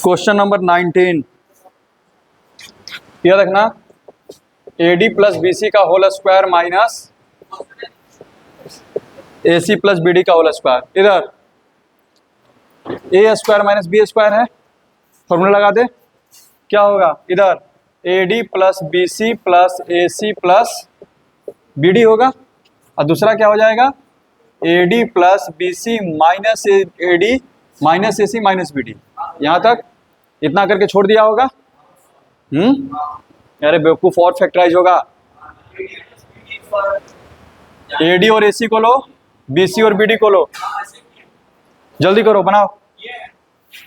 Question number 19 यह देखना AD plus BC का whole square minus AC plus BD का होल स्क्वायर। इधर A square minus B square है, फॉर्मूला लगा दे। क्या होगा इधर AD plus BC plus AC plus BD होगा, और दूसरा क्या हो जाएगा AD plus BC minus AD minus AC minus BD। यहाँ तक इतना करके छोड़ दिया होगा। अरे बेवकूफ, और फैक्टराइज होगा। AD और AC को लो, BC और BD को लो, जल्दी करो, बनाओ।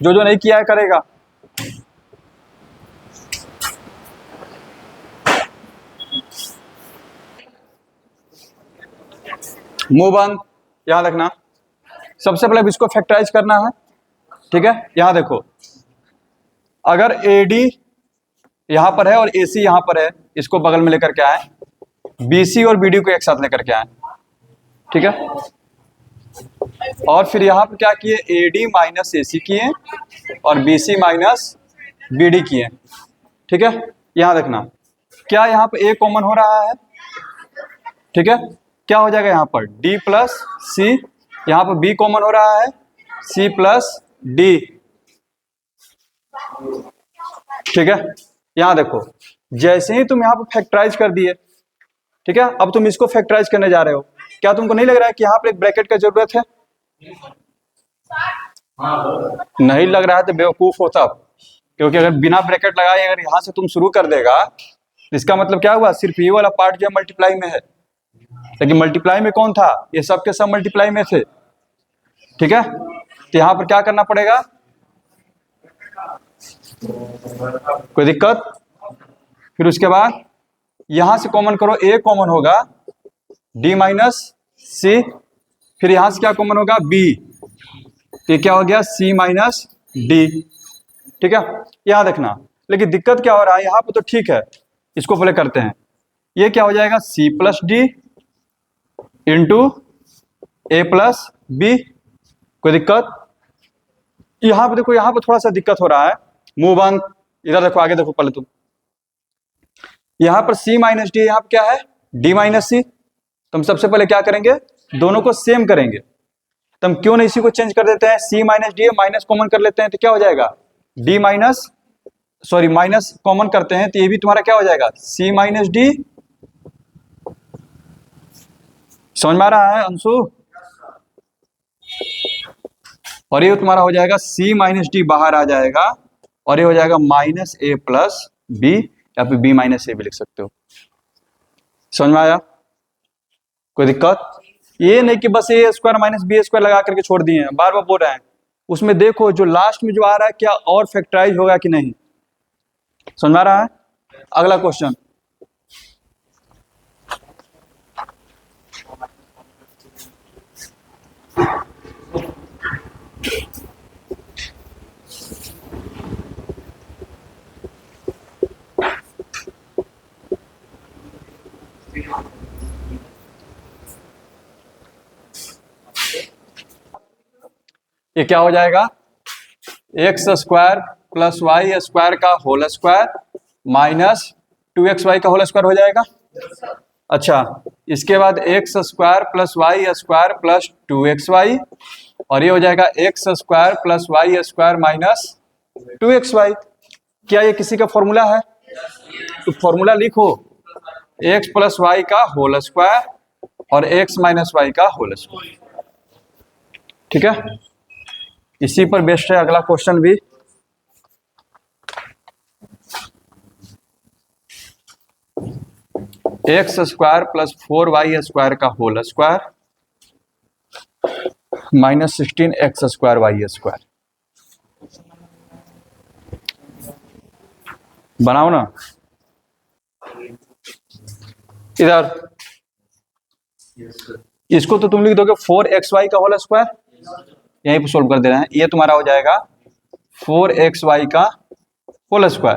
जो जो नहीं किया है करेगा। मुंह बंद। यहां देखना, सबसे पहले इसको फैक्टराइज करना है, ठीक है। यहां देखो, अगर AD यहां पर है और AC यहां पर है, इसको बगल में लेकर के आए, BC और BD को एक साथ लेकर के आए, ठीक है। और फिर यहां पर क्या किए, AD माइनस AC किए और BC माइनस BD किए, ठीक है। यहां देखना, क्या यहां पर A कॉमन हो रहा है, ठीक है। क्या हो जाएगा यहाँ पर D प्लस C, यहाँ पर B कॉमन हो रहा है, C प्लस D, ठीक है। यहां देखो, जैसे ही तुम यहाँ पर फैक्टराइज कर दिए, ठीक है, अब तुम इसको फैक्टराइज करने जा रहे हो। क्या तुमको नहीं लग रहा है कि यहाँ पर एक ब्रैकेट का जरूरत है? नहीं लग रहा है तो बेवकूफ हो तब, क्योंकि अगर बिना ब्रैकेट लगाए अगर यहां से तुम शुरू कर देगा, इसका मतलब क्या हुआ, सिर्फ ये वाला पार्ट जो मल्टीप्लाई में है। लेकिन मल्टीप्लाई में कौन था, ये सब के सब मल्टीप्लाई में थे, ठीक है। तो यहां पर क्या करना पड़ेगा, कोई दिक्कत? फिर उसके बाद यहां से कॉमन करो, A कॉमन होगा, D माइनस C, फिर यहां से क्या कॉमन होगा, B, ये क्या हो गया, C माइनस D, ठीक है। यहां देखना, लेकिन दिक्कत क्या हो रहा है, यहां पर तो ठीक है, इसको पहले करते हैं। ये क्या हो जाएगा, C plus D into A plus B, कोई दिक्कत? यहां पर देखो, यहां पर थोड़ा सा दिक्कत हो रहा है। मुंह बंद, इधर देखो, आगे देखो पहले तुम। यहां पर C माइनस D, यहां पर क्या है, D माइनस C। तुम सबसे पहले क्या करेंगे, दोनों को सेम करेंगे। तुम क्यों नहीं इसी को चेंज कर देते हैं, C minus D minus common कर लेते हैं, तो क्या हो जाएगा D minus, sorry minus common करते हैं, तो ये भी तुम्हारा क्या हो जाएगा, C माइनस D। समझ में आ रहा है अंशु? और ये तुम्हारा हो जाएगा C माइनस D बाहर आ जाएगा, और ये हो जाएगा माइनस A प्लस B, या फिर B माइनस A भी लिख सकते हो। समझ में आया? कोई दिक्कत? ये नहीं कि बस A square minus B square लगा करके छोड़ दिए हैं, बार बार बोल रहे हैं। उसमें देखो जो लास्ट में जो आ रहा है, क्या और फैक्टराइज होगा कि नहीं। समझ में आ रहा है? अगला क्वेश्चन, ये क्या हो जाएगा, X square plus Y square का होल स्क्वायर माइनस 2xy का होल स्क्वायर हो जाएगा। अच्छा, इसके बाद X square plus Y square plus 2xy, और ये हो जाएगा X square plus Y square minus 2xy। क्या ये किसी का फॉर्मूला है? तो फॉर्मूला लिखो, एक्स प्लस वाई का होल स्क्वायर और एक्स माइनस वाई का होल स्क्वायर, ठीक है। इसी पर बेस्ड है अगला क्वेश्चन भी। X square plus 4y square का whole square minus 16x square Y square. बनाओ ना इधर। इसको तो तुम लिख दोगे 4xy का होल स्क्वायर, यहीं पर सोल्व कर दे रहे हैं। ये तुम्हारा हो जाएगा 4xy का होल स्क्वायर,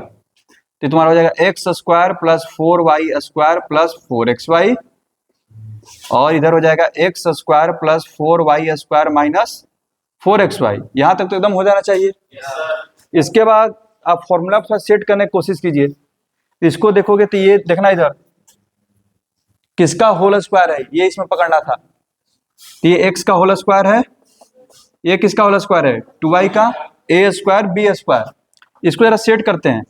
तो तुम्हारा हो जाएगा X square plus 4y square plus 4xy, और इधर हो जाएगा X square plus 4y square minus 4xy। यहां तक तो एकदम हो जाना चाहिए। इसके बाद आप फॉर्मूला के साथ सेट करने की कोशिश कीजिए। इसको देखोगे तो ये देखना इधर किसका होल स्क्वायर है, ये इसमें पकड़ना था। तो ये x का होल स्क्वायर है, ये किसका होल स्क्वायर है 2y का, a स्क्वायर b स्क्वायर। इसको जरा सेट करते हैं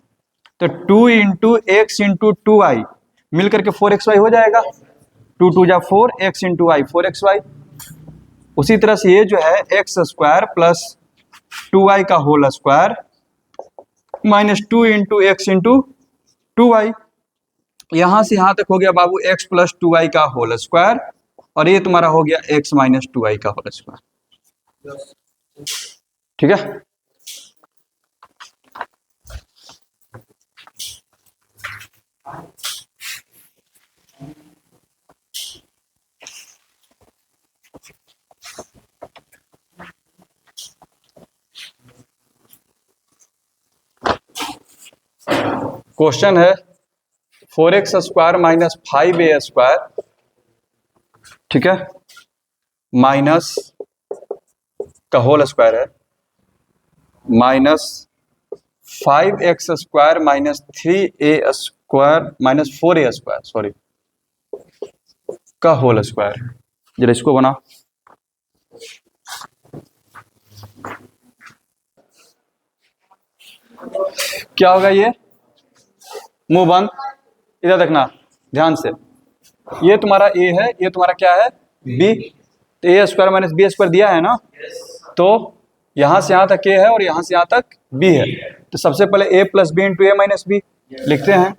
तो 2 इंटू एक्स इंटू 2y मिल करके 4xy हो जाएगा। 2 2 जा 4, x इंटू y 4xy। उसी तरह से ये जो है एक्स स्क्वायर प्लस 2y का whole square minus 2 into X into 2y। यहां से यहां तक हो गया बाबू x प्लस 2y का होल स्क्वायर, और ये तुम्हारा हो गया x माइनस 2y का होल स्क्वायर। ठीक है, क्वेश्चन है 4x square minus 5a square, ठीक है, माइनस का होल स्क्वायर है minus 5x square minus 3a square minus 4a square, sorry, का होल स्क्वायर। जरा इसको बना, क्या होगा ये, मुंह बंद, इधर देखना ध्यान से। ये तुम्हारा a है, ये तुम्हारा क्या है b, तो a square minus b square दिया है ना, तो यहां से यहां तक a है और यहां से यहां तक b है। तो सबसे पहले a plus B into A minus B लिखते हैं।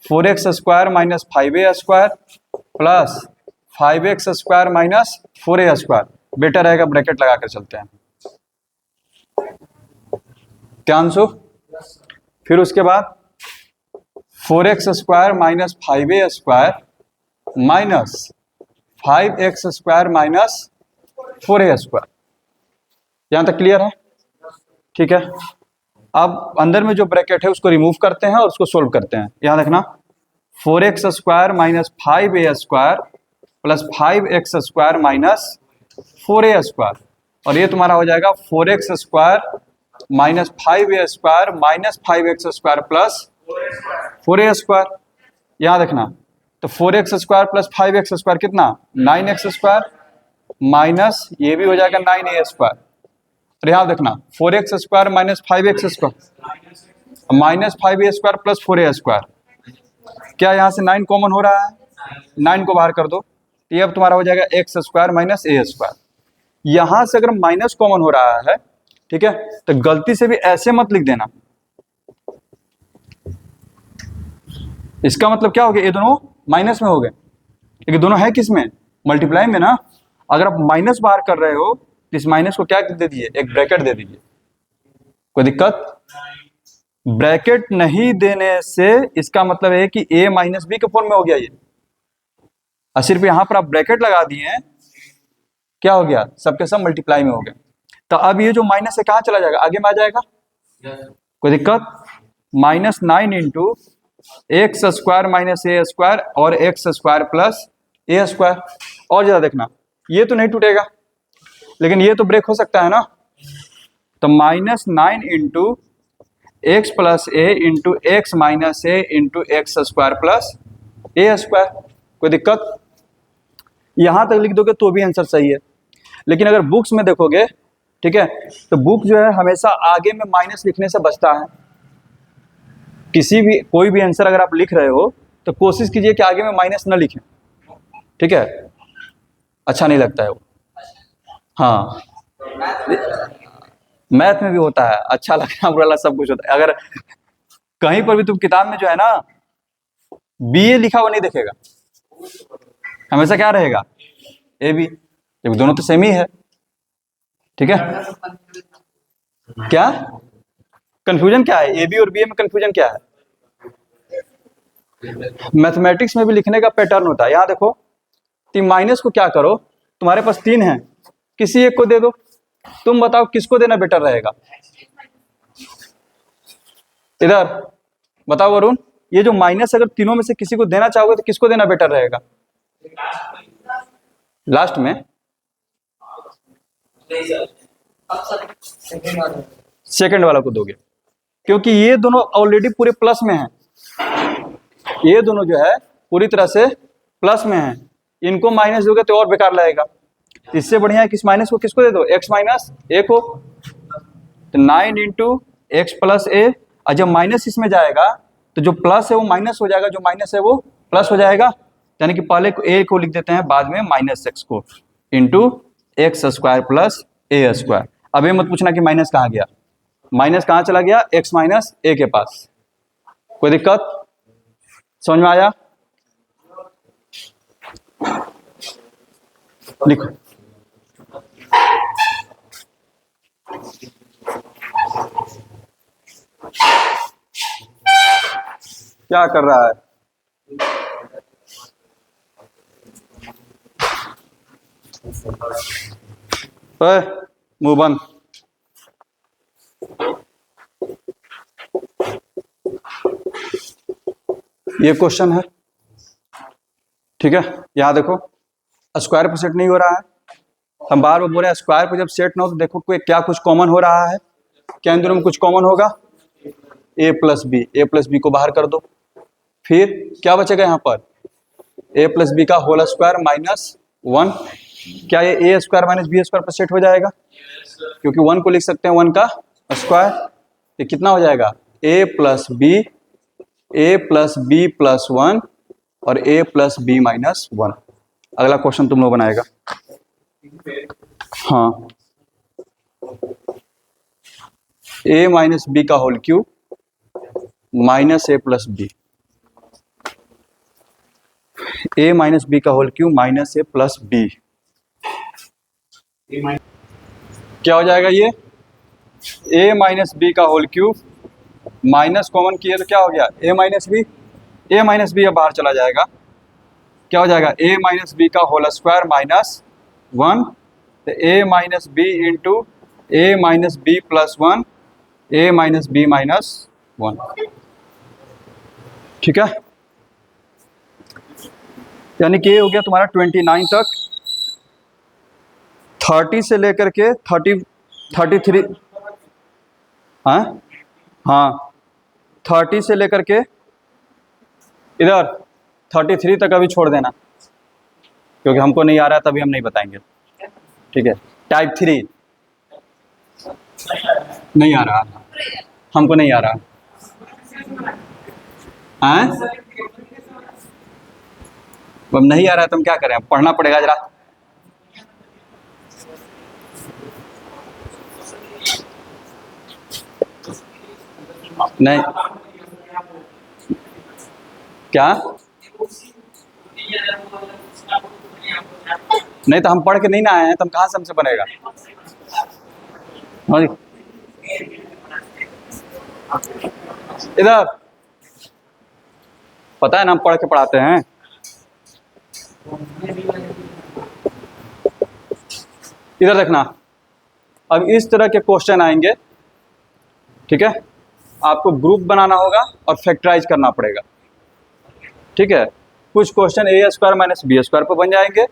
4x square minus 5a square plus 5x square minus 4a square, better रहेगा ब्रैकेट लगा कर चलते हैं। क्या आंसू, फिर उसके बाद 4x square minus 5a square minus 5x square minus 4a square. यहां तक क्लियर है? ठीक है, अब अंदर में जो ब्रैकेट है उसको रिमूव करते हैं और उसको सोल्व करते हैं। यहां देखना 4x square minus 5a square plus 5x square minus 4a square, और ये तुम्हारा हो जाएगा 4x square minus 5a square minus 5x square plus 4a square. यहां देखना तो 4x square plus 5x square कितना 9x स्क्वायर माइनस ये भी हो जाएगा 9a स्क्वायर। और यहां देखना 4x square minus 5x square minus 5a square plus 4a square. क्या यहां से 9 कॉमन हो रहा है, 9 को बाहर कर दो, तो ये अब तुम्हारा हो जाएगा x square minus a square. यहां से अगर माइनस कॉमन हो रहा है, ठीक है, तो गलती से भी ऐसे मत लिख देना। इसका मतलब क्या हो गया, ये दोनों माइनस में हो गए, लेकिन दोनों है किस में, मल्टीप्लाई में ना। अगर आप माइनस बाहर कर रहे हो तो इस माइनस को क्या दे दीजिए, एक ब्रैकेट दे दीजिए। कोई दिक्कत? ब्रैकेट नहीं देने से इसका मतलब है कि a माइनस बी के फॉर्म में हो गया ये, और सिर्फ यहां पर आप ब्रैकेट लगा दिए हैं, क्या हो गया, सबके सब मल्टीप्लाई में हो गए। तो अब ये जो माइनस है कहां चला जाएगा, आगे में आ जाएगा। कोई दिक्कत? Minus 9 into X square minus A square और X square plus A square. और ज्यादा देखना, ये तो नहीं टूटेगा लेकिन ये तो ब्रेक हो सकता है ना। तो minus 9 into x plus A into X minus A into X square plus A square. कोई दिक्कत? यहां तक लिख दोगे तो भी आंसर सही है, लेकिन अगर बुक्स में देखोगे, ठीक है, तो बुक जो है हमेशा आगे में माइनस लिखने से बचता है। किसी भी कोई भी आंसर अगर आप लिख रहे हो तो कोशिश कीजिए कि आगे में माइनस न लिखें, ठीक है, अच्छा नहीं लगता है वो। हाँ, मैथ में भी होता है, अच्छा लगना बुरा सब कुछ होता है। अगर कहीं पर भी तुम किताब में जो है ना बीए लिखा हुआ नहीं देखेगा, हमेशा क्या रहेगा ए बी, जब दोनों तो सेम ही है। ठीक है, क्या कंफ्यूजन क्या है, ए बी और बी ए में कंफ्यूजन क्या है? मैथमेटिक्स में भी लिखने का पैटर्न होता है। यहां देखो, तो माइनस को क्या करो, तुम्हारे पास 3 है, किसी एक को दे दो। तुम बताओ किसको देना बेटर रहेगा, इधर बताओ वरुण, ये जो माइनस अगर तीनों में से किसी को देना चाहोगे तो किसको देना बेटर रहेगा? लास्ट में सेकंड वाला को दोगे। क्योंकि ये दोनों ऑलरेडी पूरे प्लस में हैं, ये दोनों जो है पूरी तरह से प्लस में हैं, इनको माइनस दोगे तो और बेकार लगेगा। इससे बढ़िया है कि इस माइनस को किसको दे दो, x माइनस ए को। तो 9 इंटू एक्स प्लस ए, और जब माइनस इसमें जाएगा तो जो प्लस है वो माइनस हो जाएगा, जो माइनस है वो प्लस हो जाएगा। यानी कि पहले ए को लिख देते हैं, बाद में माइनस एक्स को, into X square plus A square. अब ये मत पूछना कि माइनस कहाँ गया, माइनस कहाँ चला गया, एक्स माइनस ए के पास। कोई दिक्कत, समझ में आया? लिखो। क्या कर रहा है? मुंह बंद। ये क्वेश्चन है, ठीक है। यहां देखो स्क्वायर पर सेट नहीं हो रहा है, हम बार बार बोल रहे हैं स्क्वायर पर जब सेट ना हो तो देखो कोई क्या कुछ कॉमन हो रहा है, क्या इन दोनों में कुछ कॉमन होगा, a प्लस बी को बाहर कर दो, फिर क्या बचेगा यहाँ पर, a प्लस बी का होल स्क्वायर माइनस 1। क्या ये a square minus B square पर सेट हो जाएगा, क्योंकि 1 को लिख सकते हैं 1 का स्क्वायर। ये कितना हो जाएगा, a प्लस बी प्लस 1 और a प्लस बी माइनस 1। अगला क्वेश्चन तुम लोग बनाएगा। हाँ, a माइनस बी का whole cube minus a plus B, a minus B का whole cube minus a plus B, क्या हो जाएगा ये, a माइनस बी का होल क्यूब, माइनस कॉमन किए तो क्या हो गया, a माइनस बी अब बाहर चला जाएगा, क्या हो जाएगा, a माइनस बी का होल स्क्वायर माइनस 1, तो a minus B into a minus B plus 1, a minus B minus 1, ठीक है। यानी कि ये हो गया तुम्हारा 29 तक, 30 से लेकर के 33, हाँ 30 से लेकर के इधर 33 तक अभी छोड़ देना, क्योंकि हमको नहीं आ रहा है तभी हम नहीं बताएंगे, ठीक है। टाइप 3 नहीं आ रहा, हमको नहीं आ रहा है, अब नहीं आ रहा है तो हम क्या करें, पढ़ना पड़ेगा जरा। नहीं क्या, नहीं तो हम पढ़ के नहीं ना आए हैं तो हम कहाँ से हमसे बनेगा। इधर पता है ना हम पढ़ के पढ़ाते हैं। इधर देखना, अब इस तरह के क्वेश्चन आएंगे, ठीक है। आपको ग्रुप बनाना होगा और फैक्टराइज करना पड़ेगा, ठीक है। कुछ question a square minus B square पर बन जाएंगे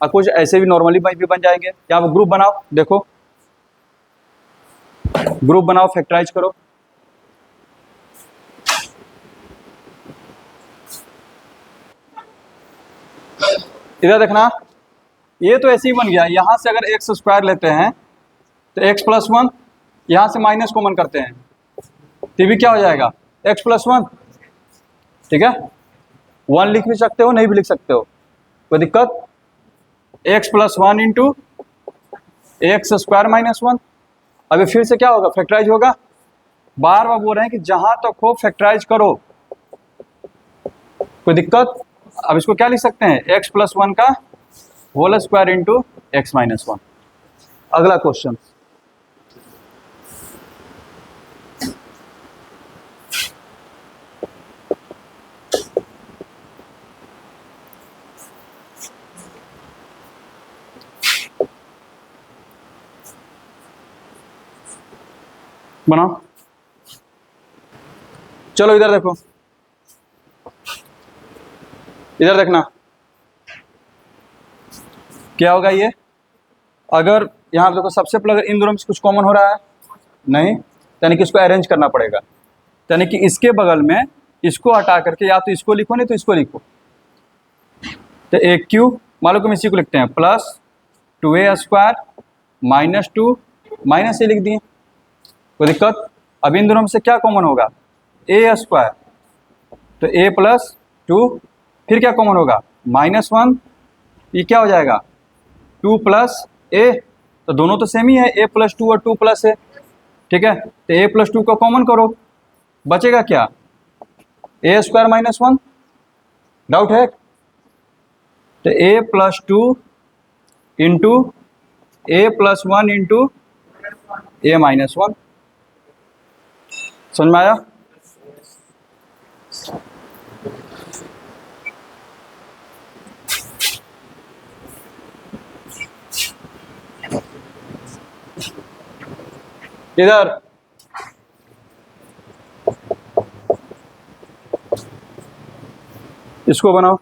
और कुछ ऐसे भी नॉर्मली भी बन जाएंगे। यहाँ पर ग्रुप बनाओ, देखो ग्रुप बनाओ, फैक्टराइज करो। इधर देखना, ये तो ऐसे ही बन गया, यहां से अगर एक्स स्क्वायर लेते हैं तो एक्स प्लस 1, यहां से माइनस कॉमन करते हैं तो भी क्या हो जाएगा, एक्स प्लस 1, ठीक है। 1 लिख भी सकते हो, नहीं भी लिख सकते हो, कोई दिक्कत। X plus 1 into X square minus 1। अभी फिर से क्या होगा, फैक्टराइज होगा। बार बार बोल रहे हैं कि जहां तक हो फैक्टराइज करो, कोई दिक्कत। अब इसको क्या लिख सकते हैं, एक्स प्लस 1 का whole square into X minus 1। अगला क्वेश्चन, बनाओ। चलो इधर देखो, इधर देखना क्या होगा ये, अगर यहाँ देखो सबसे पहले अगर इन दोनों में कुछ कॉमन हो रहा है नहीं, यानी कि इसको अरेंज करना पड़ेगा। यानी कि इसके बगल में इसको हटा करके या तो इसको लिखो नहीं तो इसको लिखो। तो ए क्यूब, मान लो कि हम इसी को लिखते हैं, प्लस 2a² माइनस 2 माइनस ए लिख दिए, कोई दिक्कत? अब इन दोनों में से क्या कॉमन होगा? a², तो a प्लस 2, फिर क्या कॉमन होगा? -1, ये क्या हो जाएगा? 2 प्लस a, तो दोनों तो सेम ही है, a प्लस 2 और 2 प्लस a, ठीक है। तो a प्लस 2 को कॉमन करो, बचेगा क्या? a² माइनस 1, डाउट है? तो a plus 2 into a plus 1 into a minus 1, समझ में आया? इधर इसको बनाओ।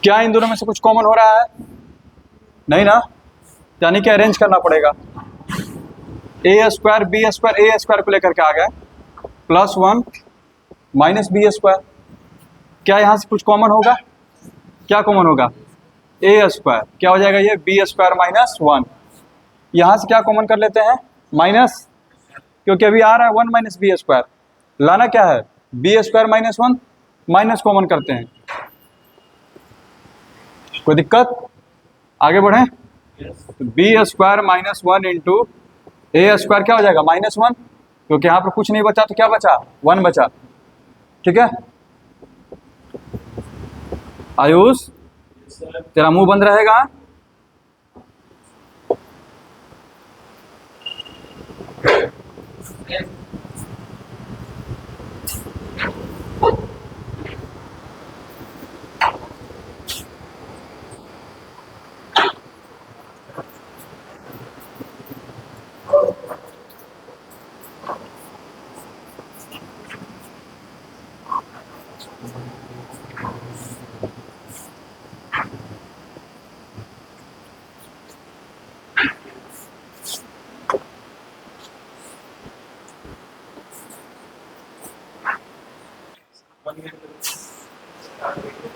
क्या इन दोनों में से कुछ कॉमन हो रहा है? नहीं ना, यानी कि अरेंज करना पड़ेगा। a² b² a² को लेकर के आ गए, +1 माइनस b², क्या यहाँ से कुछ कॉमन होगा? क्या कॉमन होगा? a², क्या हो जाएगा ये? b² माइनस 1, यहाँ से क्या कॉमन कर लेते हैं? माइनस, क्योंकि अभी आ रहा है 1 माइनस b², लाना क्या है? b² माइनस 1, माइनस कॉमन करते हैं, कोई दिक्कत? आगे बढ़ें। तो b² माइनस 1 इंटू a² क्या हो जाएगा? -1, क्योंकि यहाँ पर कुछ नहीं बचा तो क्या बचा? 1 बचा, ठीक है। आयुष तेरा मुंह बंद रहेगा।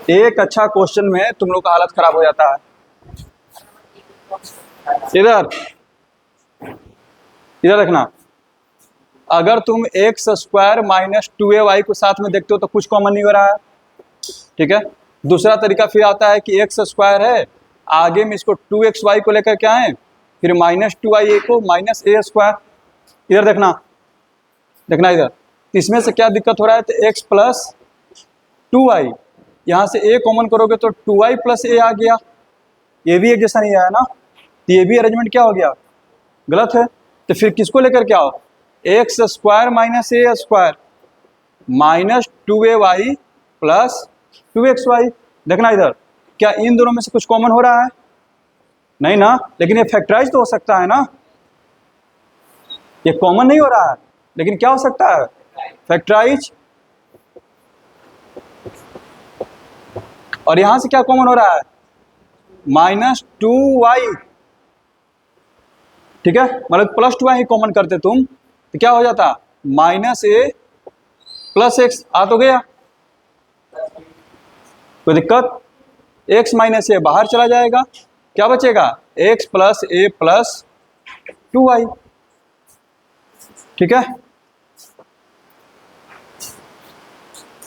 एक अच्छा क्वेश्चन में तुम लोग का हालत खराब हो जाता है। इधर इधर देखना, अगर तुम x² माइनस 2ay को साथ में देखते हो तो कुछ कॉमन नहीं हो रहा है, ठीक है। दूसरा तरीका फिर आता है कि x² है, आगे में इसको 2xy को लेकर क्या है, फिर -2ia को माइनस a²। इधर देखना, देखना इधर, इसमें से क्या दिक्कत हो रहा है? तो x प्लस 2y, यहाँ से a कॉमन करोगे तो 2y प्लस a आ गया, ये भी एक जैसा नहीं आया ना, तो ये भी अरेंजमेंट क्या हो गया? गलत है। तो फिर किसको लेकर क्या हो? x² minus a² minus 2ay plus 2xy। देखना इधर, क्या इन दोनों में से कुछ कॉमन हो रहा है? नहीं ना, लेकिन ये फैक्टराइज तो हो सकता है ना, ये कॉमन नहीं हो रहा है, लेकिन क्या हो सकता है? फैक्टराइज। और यहां से क्या कॉमन हो रहा है? -2y, ठीक है, मतलब +2y ही कॉमन करते तुम तो क्या हो जाता? -a प्लस x, आ तो गया, कोई दिक्कत? x माइनस a बाहर चला जाएगा, क्या बचेगा? x plus a plus 2y, ठीक है।